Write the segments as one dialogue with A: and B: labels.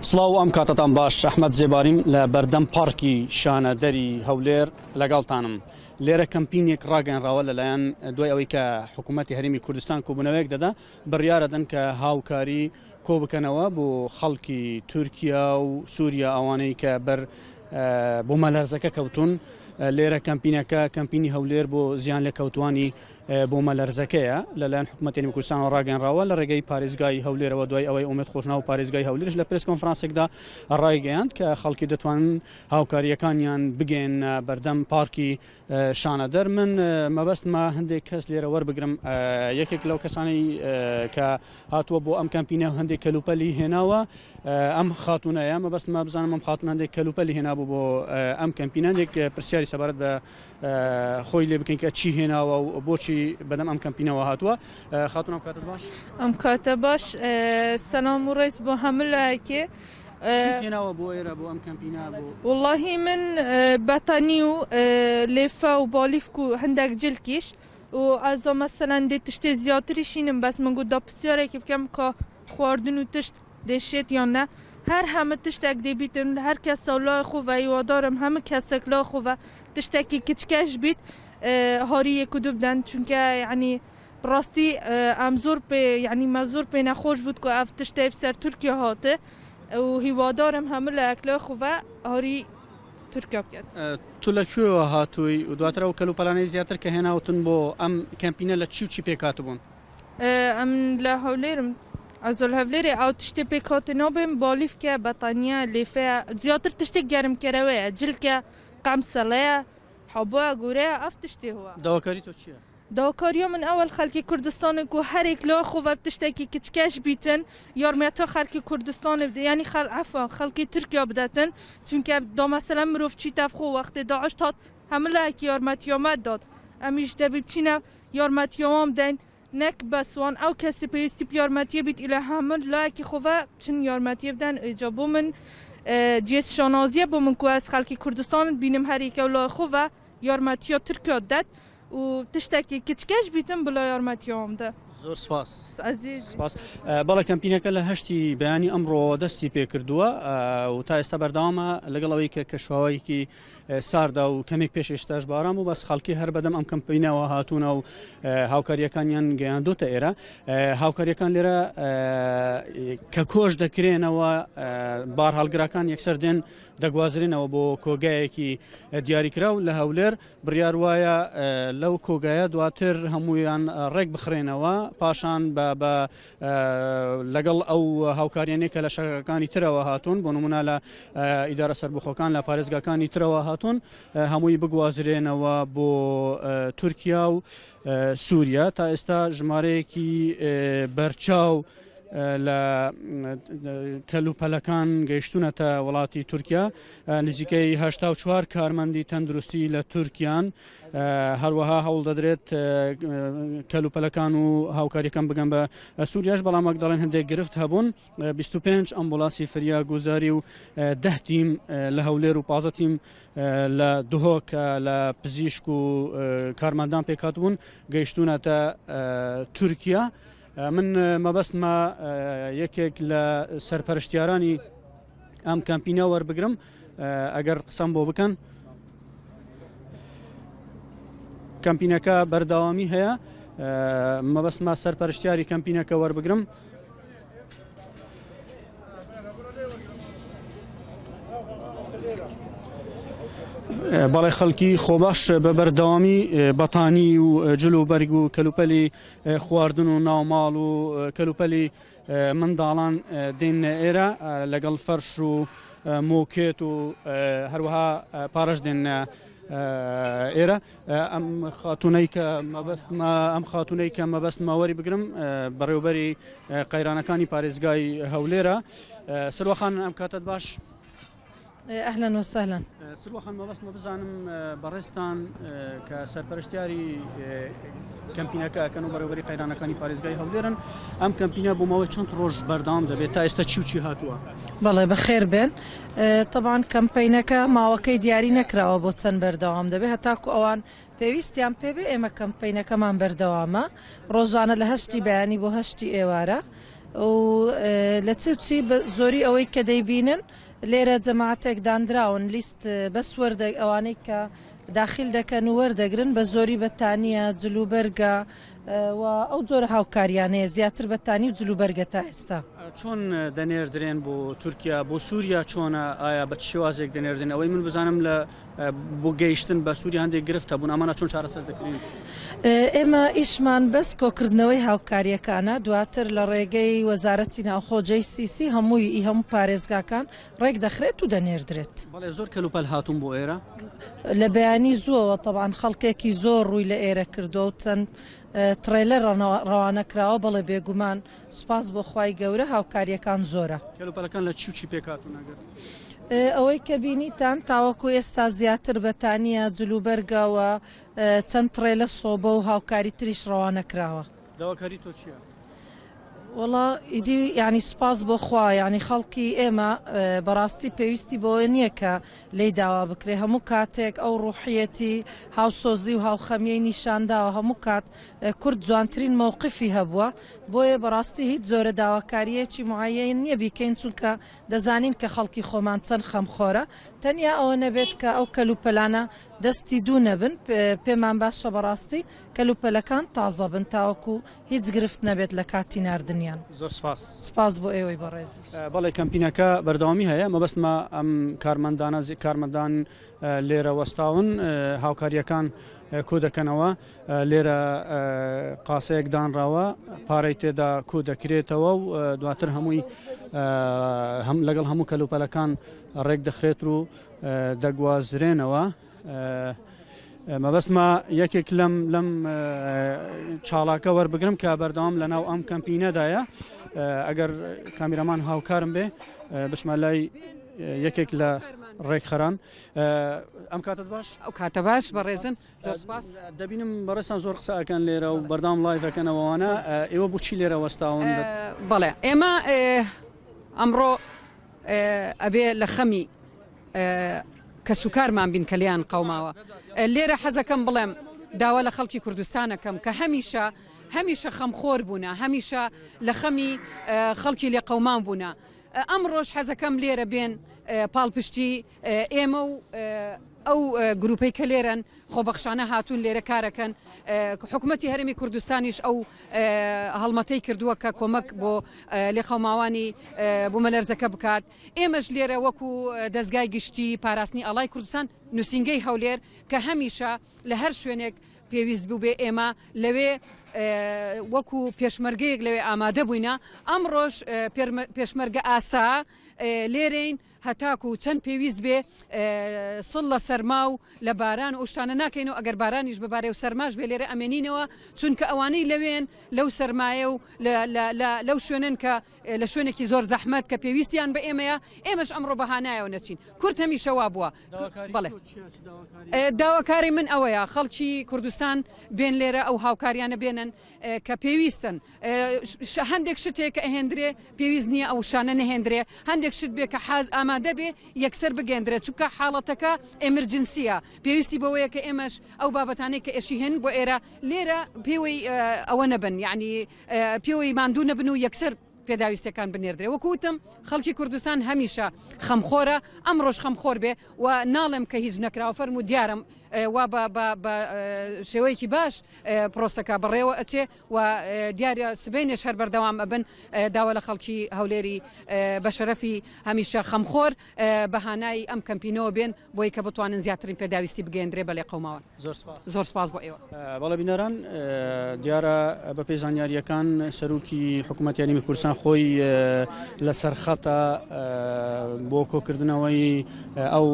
A: سڵاو ئەم کاتتان باش ئەحمەد زێباریم لە بەردەم پارکی شانە دەری هەولێر لەگەڵتانم. لێرە کەمپینێک ڕاگەنراوە لەلایەن دوای ئەوەی کە حکوومەتی هەرێمی کوردستان کۆبوونەوەیەک دەدا بڕیارە دەن کە هاوکاری کۆ بکەنەوە بۆ خەڵکی تورکیا و سووریا ئەوانەی کە بۆ مەلەرزەکە کەوتون. لێرە کەمپینی هەولێر بۆ زیان لێکەوتوانی بۆ مەلەرزەکەیە لەلایەن حکوومەتی هەرێمی کوردستان ڕاگەنراوە لە ڕێگەی پارێزگای هەولێرەوە دوای ئەوەی ئومێد خۆشناو و پارێزگای هەولێرش لە پرس کۆنفرانسێکدا ڕایگەیاند کە خەڵکی دەتوانن هاوکاریەکانیان بگەین بەردەم پارکی شانەدەر. من مەبەستمە هەندێک کەس لێرە وەربگرم، یەکێک لەو کەسانی کە هاتووە بۆ ئەم کەمپینە هەندێک کەلوپەلی هێناوە ئەم خاتونەیە. مەبەستمە بزانم ئەم خاتون هەندێک کەلوپەلی هێنابوو بۆ ئەم کەمپینە، هەندێک پرسیاری سەبارەت بە خۆی لێ بکەین کە چی هێناوە و بۆچی بەدەم ئەم کەمپینەوە هاتووە. خاتونم کاتت باش؟
B: ئەم کاتە باش. سەلام و ڕێز بۆ هەموو لایەکێ.
A: هێناوە بۆ ئێرە بۆ ئەم کەمپینە؟
B: واللهی من بەتانی و لێفە و بالیفک و هەندێک جلکیش و ئازۆ مەسەلەن دێ تشتێ زیاتریشینم، بەس من گوت دا پرسیارێکی بکەم کە خواردن و تشت دێشێت یان نە. هەر هەمە تشتێک دەبیتن، هەر کەسە لای خۆ و هیوادارم هەموو کەسێک لای خۆ و تشتێکی کچکەش بیت هاریەک و دوو بدەن، چونکە یعنی ڕاستی ئەم زۆر پێ یعنی مە زۆر پێ نەخۆش بوو کە ئەف تشتێ سەر تورکیا هاتە و هیوادارم هەموو لایەک لای خۆ و هاری تورکیا بکات.
A: تو لەکوێوە هاتووی و دواتر ئەو کەلوپەلانەی زیاتر کە هێناوتن بۆ ئەم کەمپینە لە چی پێکاتبوون؟
B: ئەم لە هەولێرم ئەزۆل هەولێرێ ئەو تشتێ پێکاتنەوەبێم بالیفکە بەتانیا لێفەیە زیاتر تشتێک گەرمکەرەوەیە، جلکە قەمسەڵەیە حەبووە گورەیە ئەف تشتێ هوە.
A: داواکاری تۆ چییە؟
B: داواکاریە من ئەوەل خەڵکی کوردستانێک و هەرێک لای خۆ تشتێکی کچکەش بیتن یارمەتە خەڵکی کوردستانê بدە، یعنی خەڵکی تورکیا بدەتن، چونکە دا مەسەلەن مرۆڤ چیتە خۆ وەختێ داعش هات هەموو لایەکی یارمەتیامە داد، ئەمیش دەبێ بچینە یارمەتیاوام بدەین، نەک بەسوان ئەو کەسی پێویستی یارمەتیە بیت ئیلە هەموو لایەکی خۆڤە بچن یارمەتیە بدەن. ئێجا بۆ من جێس شانازیە بۆ من کو ئەس خەڵکی کوردستان بینم هەرێکە و لای خۆڤە یارمەتیە تورکیا دەت و تشتێکی کچکەش بیتم بڵا یارمەتیەوەم دە.
A: زۆر سپاس.
B: عزیز.
A: بەڵێ کەمپینەکە لە هەشتی بەیانی ئەمڕۆ دەستی پێکردووە و تا ئێستا بەردەوامە لەگەڵ ئەوەی کە کەشواوەیەکی ساردا و کەمێک پێش ئێستاش باران بوو، بەس خەڵکی هەر بەدەم ئەم کەمپینەوە هاتوونە و هاوکاریەکانیان گەیاندوتە ئێرە. هاوکاریەکان لێرە کە کۆش دەکرێنەوە بار هەڵگراکان یەکسەر دێن دەگوازرێنەوە بۆ کۆگایەکی دیاریکرا و لە هەولێر بڕیار وایە لەو کۆگایە دواتر هەموویان ڕێک بخرێنەوە، پاشان بە لەگەڵ ئەو هاوکاریانەی کە لە شەکەکانی ترەوە هاتوون، بۆ نمونە لە ئیدارە سەربەخۆکان لە پارێزگاکانی ترەوە هاتوون، هەمووی بگوازرێنەوە بۆ تورکیا و سووریا. تا ئێستا ژمارەیەکی بەرچاو لە کەلوپەلەکان گەیشتونەتە وڵاتی تورکیا، نزیکەی 84 کارمەندی تەندروستی لە تورکیان. هەروەها هەوڵ دەدرێت کەلوپەلەکان و هاوکاریەکان بگەن بە سووریاش، بەڵام دەڵێن هەندێک گرفت هەبوون. 25 ئەمبوڵانسی فریا گوزاری و 10 تیم لە هەولێر و 15 تیم لە دهۆکە لە پزیشک و کارمەندان پێکاتبوون گەیشتونەتە تورکیا. من مەبەستمە یەکێک لە سەرپەرشتیارانی ئەم کەمپینە وەربگرم ئەگەر قسەم بۆ بکەن. کەمپینەکە بەرداوامی هەیە، مەبەستمە سەرپەرشتیاری کەمپینەکە وەربگرم. بەڵێ خەڵکی خۆبەخش بە بەردەوامی بەتانی و جل و بەرگ و کەلوپەلی خواردن و ناوماڵ و کەلوپەلی منداڵان دێنە ئێرە لەگەڵ فەرش و مۆکێت و هەروەها پارەش دێنە ئێرە. ئەم خاتونەی کە مەبەستمە وەری بگرم بەڕێوەبەری قەیرانەکانی پارێزگای هەولێرە. سروەخان ئەم کاتت باش؟
B: ئەهلەن وسەهلەن.
A: سروەخان مەبەستمە بزانم بەڕێستان کە سەرپەرشتیاری کەمپینەکە ئەکەن و بەڕێوەبەری قەیرانەکانی پارێزگای هەولێرن، ئەم کەمپینە بۆ ماوەی چەند ڕۆژ بەردەوام دەبێت؟ تا ئێستا چی و چی هاتووە؟
C: بەڵێ بەخێر بێن. طبعاً کەمپینەکە ماوەکەی دیاری نەکراوە بۆ چەند بەردەوام دەبێت، هەتاکو ئەوان پێویستیان پێبێ ئێمە کەمپینەکەمان بەردەوامە ڕۆژانە لە هەشتی بەیانی بۆ هەشتی ئێوارە و لە چی زۆری ئەوەی کە دەیبینن لێرە جەماعەتێک دانراون لیست بەس وەردە ئەوانەی کە داخل دەکەن و وەردەگرن بە زۆری بەتانیە جلوبەرگە و ئەو جۆرە هاوکاریانەیە زیاتر بەتانی و جلوبەرگە تا ئێستا.
A: چۆن دەنێردرێن بۆ تورکیا بۆ سووریا چۆنە ئایا بە شێوازێک دەنێردن ئەوەی من بزانم لە بۆ گەیشتن بە سووری هەندێک گرفتە بوون ئەمانە چۆن چارەسەر دەکرێن؟
C: ئێمە ئیشمان بەس کۆکردنەوەی هاوکاریەکانە دواتر لە ڕێگەی وەزارەتی ناوخۆجەی سیسی هەموو پارێزگاکان ڕێک دەخرێت و دەنێردرێت.
A: بەڵێ زۆر کەلوپەل هاتوون بۆ ئێرە
C: لە بەیانی زۆوە تەبان خەڵکێکی زۆر ڕووی لە ئێرە کردو و چەند ترێلەر ڕەوانە کراوە بەڵێ بێگومان سوپاس بۆ خوای گەورە هاوکاریەکان زۆرە.
A: کەلوپەلەکان لە چی پێکاتون ئەگەر؟
C: ئەوەی کە بینیتان تاوەکو ئێستا زیاتر بەتانیە جلوبەرگەوە چەند ترێلە سۆبە و هاوکاری تریش ڕەوانە کراوە.
A: داواکاری تۆ چییە؟
C: وڵا ئیدی ینی سپاس بۆ خوا ینی خەڵکی ئێمە بەڕاستی پێویستی بۆە نییە کە لی داوا بکرێ هەموو کاتێک ئەو ڕوحەتی هاوسۆزی و هاوخەمیەی نیشانداوە هەموو کات کورد جوانترین مووقفی هەبووە بۆیە بەڕاستی هیچ زۆرە داواکاریەکی معەیەن نییە بیکەین چونکە دەزانین کە خەڵکی خۆمان چەند خەمخۆرە تەنیا ئەوە نەبێت کە ئەو کەلوپەلانە دەستی دوو نەبن پێمان باشە بەڕاستی کەلوپەلەکان تازە بن تاوەکو هیچ گرفت نەبێت لە کاتی ناردنیان.
A: زۆر
C: سپاس بۆ ئێوەی بەڕێز.
A: بەڵێ کەمپینەکە بەردەوامی هەیە مەبەستمە ئەم کارمەندان لێرە وەستاون هاوکاریەکان کۆ دەکەنەوە لێرە قاسەیەک دانراوە پارەی تێدا کۆ دەکرێتەوە و دواتر هەمووی لەگەڵ هەموو کەلوپەلەکان ڕێک دەخرێت و دەگوازرێنەوە. مەبەستمە یەکێک لەم چاڵاکە وەربگرم کە بەردەوام لە ناو ئەم کەمپینەدایە ئەگەر کامیرەمان هاوکارم بێ بچمە لای یەکێک لە ڕێکخەران ئەم کاتت باش؟
D: ئەو کاتە باش بەڕێزن زۆر سپاس.
A: دەبینم بەڕێستان زۆر قسەکەن لێرە و بەردام لایڤەکەنەوەوانە ئێوە بچی لێرە وەستاون؟
D: بەڵێ ئێمە ئەمڕۆ ئەبێ لە خەمی کە سوکارمان بین کە لیان قەوماوە لێرە حەزەکەم بڵێم داوا لە خەڵکی کوردستانەکەم کە هەمیشە خەمخۆر بوونە هەمیشە لە خەمی خەڵکی لێ قەومان بوونە ئەمڕۆژ حەزەکەم لێرە بێن پاڵپشتی ئێمە و ئەو گروپەی کە لێرن خۆبەخشانە هاتوون لێرە کارەکەن حکوومەتی هەرێمی کوردستانیش ئەو هەڵمەتەی کردووە کە کۆمەک بۆ لێخەوماوانی بوومەلەرزەکە بکات ئێمەش لێرە وەکو دەستگای گشتی پاراستنی ئەڵای کوردستان نووسنگەی هەولێر کە هەمیشە لە هەر شوێنێک پێویست بوو بێ ئێمە لەوێ وەکو پێشمەرگەیەک لەوێ ئامادە بووینە ئەمڕۆژ پێشمەرگە ئاسا لێرەین هەتاکو و چەند پێویست بێ سڵ لە سەرما و لە باران و شتانە ناکەینەوە ئەگەر بارانیش بەبارێ و سەرماش بێ لێرە ئەمێنینەوە چونکە ئەوانەی لەوێن لەو سەرمایە و لەو شوێنن کە لە شوێنێکی زۆر زەحمەت کە پێویستیان بە ئێمەیە ئێمەش ئەمڕۆ بەهانایەوە نەچین کورد هەمیشە وا بووە. بڵێ داواکاری من ئەوەیە خەڵکی کوردستان بێن لێرە ئەو هاوکاریانە بێنن کە پێویستن هەندێک شتێک کە ئەهێندرێ پێویست نییە ئەو شانە نەهێندرێ هەندێک شت بێ کە حاز ئامادە بێ یەکسەر بگەندرێت چونکە حاڵەتەکە ئێمرجنسیە پێویستی بەوەیە کە ئێمەش ئەو بابەتانەی کە ئێشی هێن بۆ ئێرە لێرە پێوەی ئەوە نەبن یعنی پێوەی ماندوو نەبن و یەکسەر پێداویستەکان بنێردرێ وەکوتم خەڵکی کوردستان هەمیشە خەمخۆرە ئەمڕۆژ خەمخۆر بێ و ناڵێم کە هیچ نەکراوە فەرمو دیارم وا بە شێوەیەکی باش پرۆسەکە بەڕێوە ئەچێ و دیارە سبەینێش هەر بەردەوام ئەبن داوا لە خەڵکی هەولێری بە شەرەفی هەمیشە خەمخۆر بەهانای ئەم کەمپینەوە بێن بۆی کە بتوانن زیاترین پێداویستی بگەندرێ بەلێ قەوماوە. زۆر سپاس بۆ ئێوە.
A: بەڵێ بینەران دیارە بە پێی زانیاریەکان سەرروکی حکوومەتی هەرێمی کوردستان خۆی لەسەر خەتە بۆ کۆکردنەوەی ئەو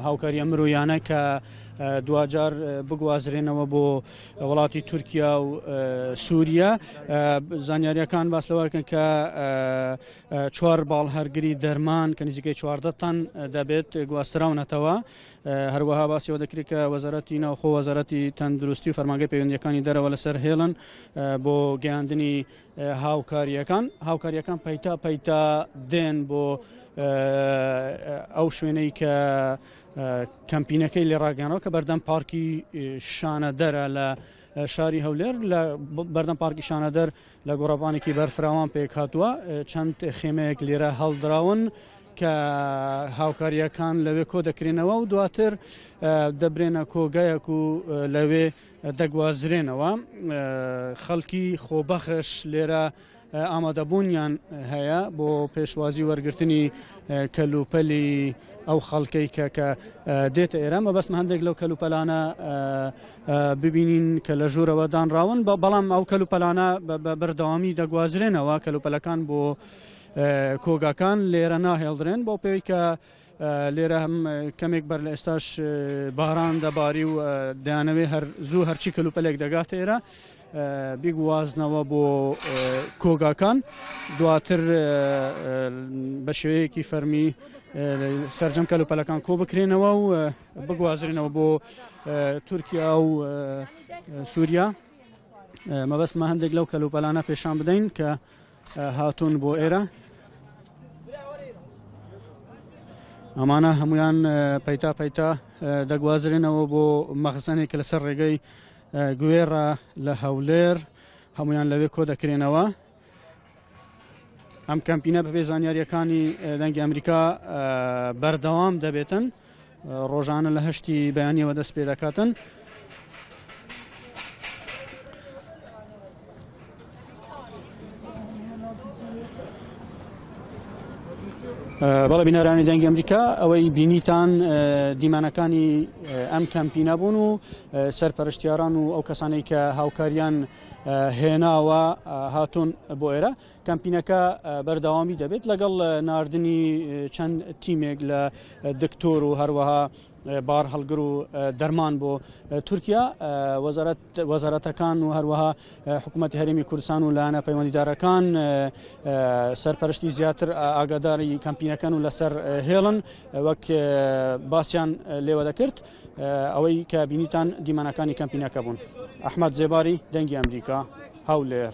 A: هاوکاریە مرۆیانە کە دوجار بگوازرێنەوە بۆ وڵاتی تورکیا و سووریا زانیاریەکان باسلەوەکەن کە 4 باڵ هەرگری دەرمان کە نزیکەی 14 تن دەبێت گواستراونەتەوە هەروەها باسیەوە دەکرێت کە وەزارەتی ناوخۆ وەزارەتی تەندروستی و فەرمانگەی پەیوەندیەکانی دەرەوە لەسەر هێڵن بۆ گەیاندنی هاوکاریەکان پەیتا دێن بۆ ئەو شوێنەی کە کەمپینەکەی لێ ڕاگەانەوە کە بەردەم پارکی شانە دەرە لە شاری هەولێر لە بەردەم پارکی شانەدەر لە گۆڕەپانێکی بەرفراوان پێک هاتووە چەند خێمەیەک لێرە هەڵدراون کە هاوکاریەکان لەوێ کۆ دەکرێنەوە و دواتر دەبرێنە کۆگایەک و لەوێ دەگوازرێنەوە خەڵکی خۆبەخش لێرە ئامادەبوونیان هەیە بۆ پێشوازی وەرگرتنی کەلوپەلی ئەو خەڵکەی کە دێتە ئێرە مەبەستمە هەندێک لەو کەلوپەلانە ببینین کە لە ژوورەوە دانراون بەڵام ئەو کەلوپەلانە بەردەوامی دەگوازرێنەوە کەلوپەلەکان بۆ کۆگاکان لێرە ناهێڵدرێن بۆ پێی کە لێرە هەم کەمێک بەر لە ئێستاش باران دەباری و دەیانەوێ زوو هەرچی کەلوپەلێک دەگاتە ئێرە بیگوازنەوە بۆ کۆگاکان دواتر بە شێوەیەکی فەرمی سەرجەم کەلوپەلەکان کۆ بکرێنەوە و بگوازرێنەوە بۆ تورکیا و سووریا مەبەستمە هەندێک لەو کەلوپەلانە پێشان بدەین کە هاتوون بۆ ئێرە ئەمانە هەمویان پەیتا پەیتا دەگوازرێنەوە بۆ مەخزنێک لەسەر ڕێگەی گوێڕە لە هەولێر هەمویان لەوێ کۆ دەکرێنەوە ئەم کەمپینە بەبێ زانیاریەکانی دەنگی ئەمریکا بەردەوام دەبێتن ڕۆژانە لە هەشتی بەیانیەوە دەست پێ دەکاتن بەڵێ بینەرانی دەنگی ئەمریکا ئەوەی بینیتان دیمانەکانی ئەم کەمپینە بوون و سەرپەرشتیاران و ئەو کەسانەی کە هاوکاریان هێناوە هاتوون بۆ ئێرە کەمپینەکە بەردەوامی دەبێت لەگەڵ ناردنی چەند تیمێک لە دکتۆر و هەروەها بار هەڵگر و دەرمان بۆ تورکیا وەزارەتەکان و هەروەها حکوومەتی هەرێمی کوردستان و لایەنە پەیوەندیدارەکان سەرپەرشتی زیاتر ئاگاداری کەمپینەکان و لەسەر هێڵن وەک باسییان لێوە دەکرد ئەوەی کە بینیتان دیمانەکانی کەمپینەکە بوون ئەحمەد زێباری دەنگی ئەمریکا هەولێر